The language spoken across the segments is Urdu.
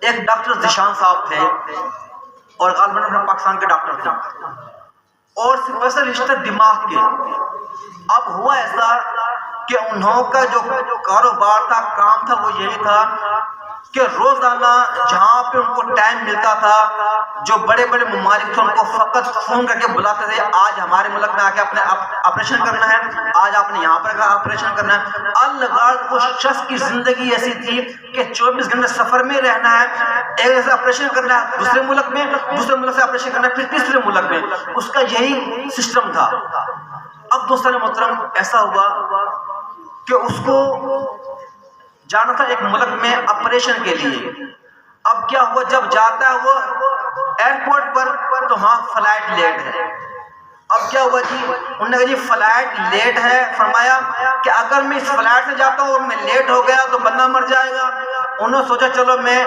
ایک ڈاکٹر ذیشان صاحب تھے اور غالباً اپنے پاکستان کے ڈاکٹر تھے اور اسپیشلسٹ دماغ کے. اب ہوا ایسا کہ انہوں کا جو کاروبار تھا، کام تھا، وہ یہی تھا کہ روزانہ جہاں پہ ان کو ٹائم ملتا تھا، جو بڑے بڑے ممالک تھے ان کو فقط فون کر کے بلاتے تھے، آج ہمارے ملک میں آ کے اپنے آپریشن کرنا ہے، آج آپ نے یہاں پر آپریشن کرنا ہے. الغرض اس شخص کی زندگی ایسی تھی کہ 24 گھنٹے سفر میں رہنا ہے، ایک سے آپریشن کرنا ہے دوسرے ملک میں، دوسرے ملک سے آپریشن کرنا ہے پھر تیسرے ملک میں. اس کا یہی سسٹم تھا. اب دوستان محترم ایسا ہوا کہ اس کو جانا تھا ایک ملک میں آپریشن کے لیے. اب کیا ہوا، جب جاتا ہے وہ ایئرپورٹ پر تو وہاں فلائٹ لیٹ ہے. اب کیا ہوا جی، انہوں نے کہا جی فلائٹ لیٹ ہے. فرمایا کہ اگر میں اس فلائٹ سے جاتا ہوں اور میں لیٹ ہو گیا تو بندہ مر جائے گا. انہوں نے سوچا چلو میں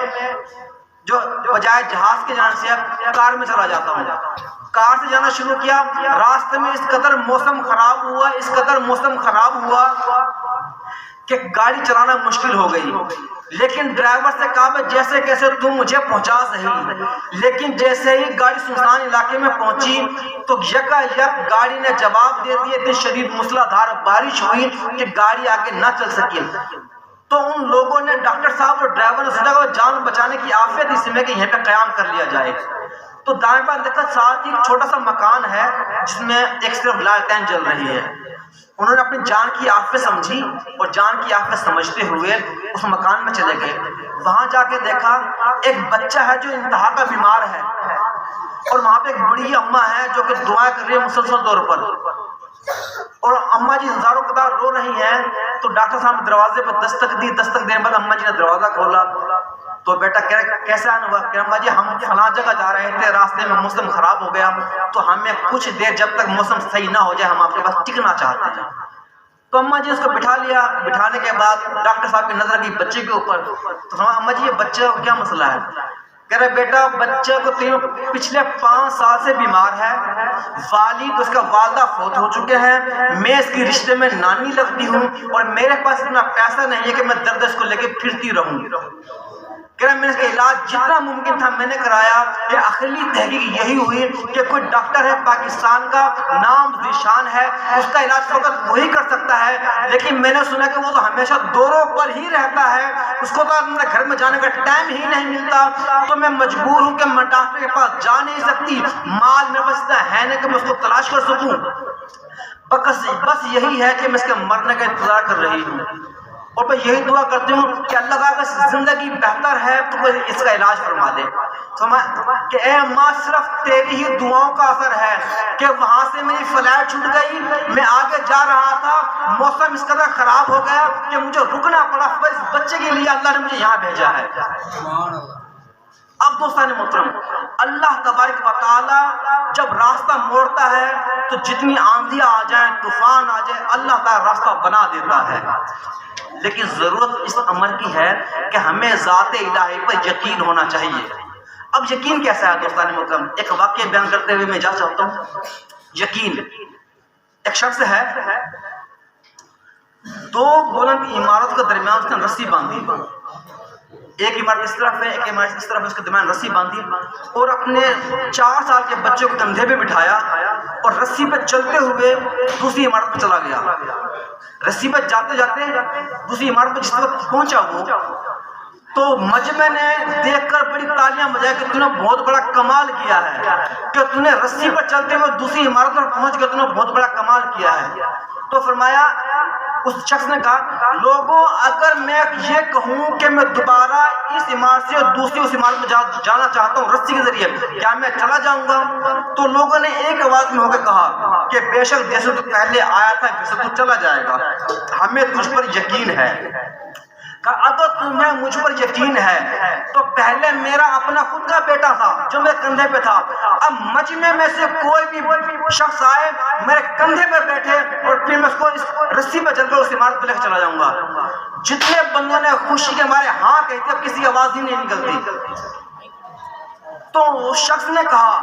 جو بجائے جہاز کے جانے سے کار میں چلا جاتا ہوں. کار سے جانا شروع کیا. راستے میں اس قدر موسم خراب ہوا کہ گاڑی چلانا مشکل ہو گئی. لیکن ڈرائیور سے کہا کہ جیسے کیسے تم مجھے پہنچا صحیح. لیکن جیسے ہی گاڑی سنسان علاقے میں پہنچی تو یکا یک گاڑی نے جواب دے دیا. اتنی شدید موسلادھار بارش ہوئی کہ گاڑی آگے نہ چل سکی. تو ان لوگوں نے، ڈاکٹر صاحب اور ڈرائیور نے سوچا کہ جان بچانے کی آفت اس میں کہ یہیں پہ قیام کر لیا جائے. تو دائیں بائیں دیکھا ساتھ ہی ایک چھوٹا سا مکان ہے جس میں ایک صرف لالٹین جل رہی ہے. انہوں نے اپنی جان کی آفت سمجھی اور جان کی آفت سمجھتے ہوئے اس مکان میں چلے گئے. وہاں جا کے دیکھا ایک بچہ ہے جو انتہا کا بیمار ہے اور وہاں پہ ایک بڑی اماں ہے جو کہ دعائیں کر رہی ہے مسلسل طور پر. اور اماں جی ہزاروں قطار رو رہی ہیں. تو ڈاکٹر صاحب نے دروازے پر دستک دی. دستک دینے بعد اماں جی نے دروازہ کھولا. تو بیٹا کیسا آنا ہوا؟ کہ اماں جی ہم فلاں جگہ جا رہے تھے، راستے میں موسم خراب ہو گیا تو ہمیں کچھ دیر جب تک موسم صحیح نہ ہو جائے ہم آپ کے پاس ٹکنا چاہتے ہیں. تو اماں جی اس کو بٹھا لیا. بٹھانے کے بعد ڈاکٹر صاحب کی نظر گئی بچے کے اوپر. تو ہم اماں جی یہ بچے کا کیا مسئلہ ہے؟ کہہ رہے بیٹا بچہ کو پچھلے 5 سال سے بیمار ہے، والد اس کا والدہ فوت ہو چکے ہیں، میں اس کے رشتے میں نانی لگتی ہوں اور میرے پاس اتنا پیسہ نہیں ہے کہ میں درد اس کو لے کے پھرتی رہوں. کہہ رہے میں نے اس کا علاج جتنا ممکن تھا میں نے کرایا. یہ آخری تحقیق یہی ہوئی کہ کوئی ڈاکٹر ہے پاکستان کا، نام ذیشان ہے، اس کا علاج فقط وہی کر سکتا ہے. لیکن میں نے سنا کہ وہ تو ہمیشہ دوروں پر ہی رہتا ہے، اس کو تو اپنے گھر میں جانے کا ٹائم ہی نہیں ملتا. تو میں مجبور ہوں کہ میں ڈاکٹر کے پاس جا نہیں سکتی، مال میں بس اتنا ہے نہیں کہ میں اس کو تلاش کر سکوں. بس یہی ہے کہ میں اس کے مرنے کا انتظار کر رہی ہوں. اور میں یہی دعا کرتی ہوں کہ اللہ تعالیٰ کا زندگی بہتر ہے تو وہ اس کا علاج فرما دے. کہ اے ماں صرف تیری ہی دعاؤں کا اثر ہے کہ وہاں سے میری فلائٹ چھوٹ گئی، میں آگے جا رہا تھا، موسم اس قدر خراب ہو گیا کہ مجھے رکنا پڑا، پر اس بچے کے لیے اللہ نے مجھے یہاں بھیجا ہے. اب دوستان محترم، اللہ تبارک و تعالی جب راستہ موڑتا ہے تو جتنی آندھیاں آ جائیں، طوفان آ جائے، اللہ تعالی راستہ بنا دیتا ہے. لیکن ضرورت اس امر کی ہے کہ ہمیں ذات الہی پر یقین ہونا چاہیے. اب یقین کیسا ہے دوستان محترم؟ ایک واقعہ بیان کرتے ہوئے میں جا چاہتا ہوں. یقین ایک شخص ہے، 2 بلند عمارت کے درمیان اس نے رسی باندھی. ایک عمارت اس طرف ہے، ایک عمارت اس طرف ہے، اس کے درمیان رسی باندھی اور اپنے 4 سال کے بچے کو کندھے پہ بٹھایا اور رسی پہ چلتے ہوئے دوسری عمارت پہ چلا گیا. رسی پہ جاتے جاتے دوسری عمارت پہ جس وقت پہنچا وہ تو مجمع نے دیکھ کر بڑی تالیاں بجائے کہ تُو نے بہت بڑا کمال کیا ہے، کہ تُو نے رسی پر چلتے ہوئے دوسری عمارت پر پہنچ گیا، تُو نے بہت بڑا کمال کیا ہے. تو فرمایا، اس شخص نے کہا لوگوں اگر میں یہ کہوں کہ میں دوبارہ اس عمارت سے دوسری اس عمارت میں جانا چاہتا ہوں رسی کے ذریعے، کیا میں چلا جاؤں گا؟ تو لوگوں نے ایک آواز میں ہو کے کہا کہ بے شک جیسے تو پہلے آیا تھا ویسے تو چلا جائے گا، ہمیں تجھ پر یقین ہے. اگر تمہیں مجھ پر یقین ہے تو پہلے میرا اپنا خود کا بیٹا تھا جو میرے کندھے پہ تھا، اب مجمع میں سے کوئی بھی شخص آئے میرے کندھے پہ بیٹھے اور پھر میں اس کو اس رسی پہ چل کر اس عمارت پہ لے چلا جاؤں گا. جتنے بندوں نے خوشی کے مارے ہاں کہتے اب کسی آواز ہی نہیں نکلتی. تو اس شخص نے کہا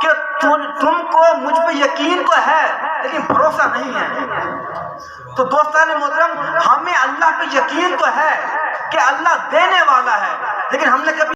کہ تم کو مجھ پہ یقین تو ہے لیکن بھروسہ نہیں ہے. تو دوستان محترم، ہمیں اللہ پہ یقین تو ہے کہ اللہ دینے والا ہے، لیکن ہم نے کبھی